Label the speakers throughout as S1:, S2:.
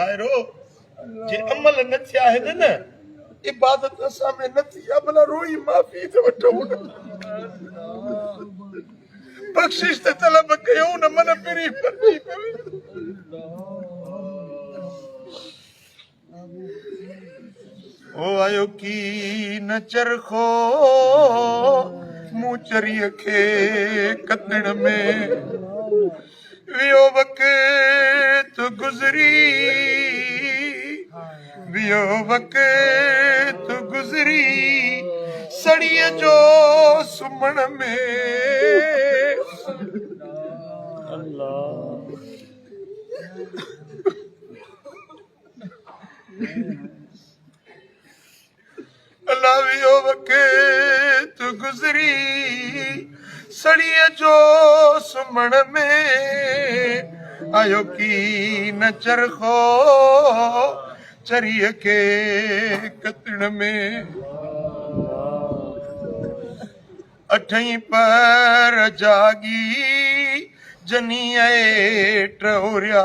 S1: ॿाहिरो जे अमल न थिया आहिनि न इबादत असां में न थी आहे भला रोई माफ़ी त वठूं बख़्शिश त तलब कयूं न मन पहिरीं फर्जी पवे ओ आयो की न चरखो मूं चरीअ खे कतण में वियो वक़्त गुज़री वियो वक़्त गुज़री सड़ीअ जो सुम्हण में अल्लाह वियो वक़्त गुज़री सड़ीअ जो सुम्हण में आयो की न चरखो चरीअ खे कतण में अठई पर जागी जनी टोरिया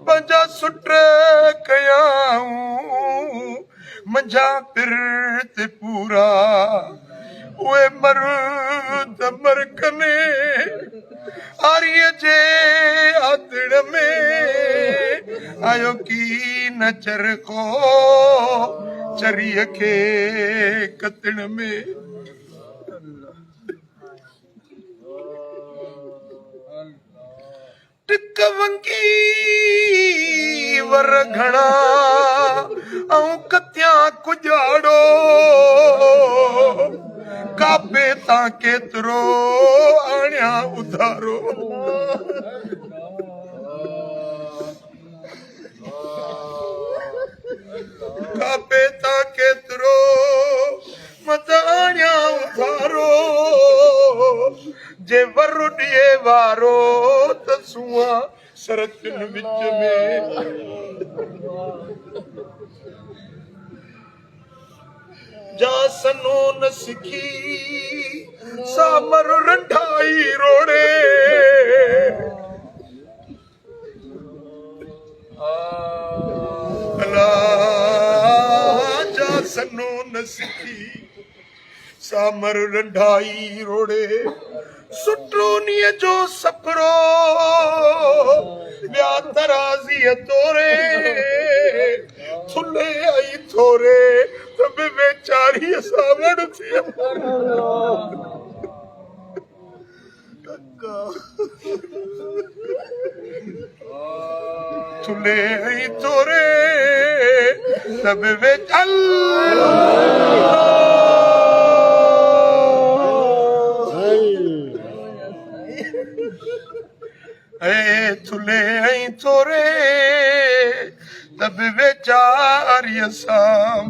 S1: पंजा सुट कयाऊं मंझा पिरत पूरा उहे मर्द मरकने आरीअ जे आतड़ में आयो की न चरखो चरीअ खे कतण में टिक वंगी वर घणा ऐं कतियां कुजाड़ो कापे तां केतिरो आणिया उधारो कापे तां केतिरो मत आणिया उधारो जे वर ॾिए वारो त सुआ सरतिन विच में जा सनो न सिखी सामर रंढाई रोड़े जा सनो न सिखी सामर रंढाई रोड़े सुट्रोनीअ जो सफरो ॿिया तराज़ीअ तोरे थुले आई थोरे त बि वेचारीअ सां वड़ थी थुले आई थोरे त बि थुले ऐं थोरे त बि वेचारीअ सां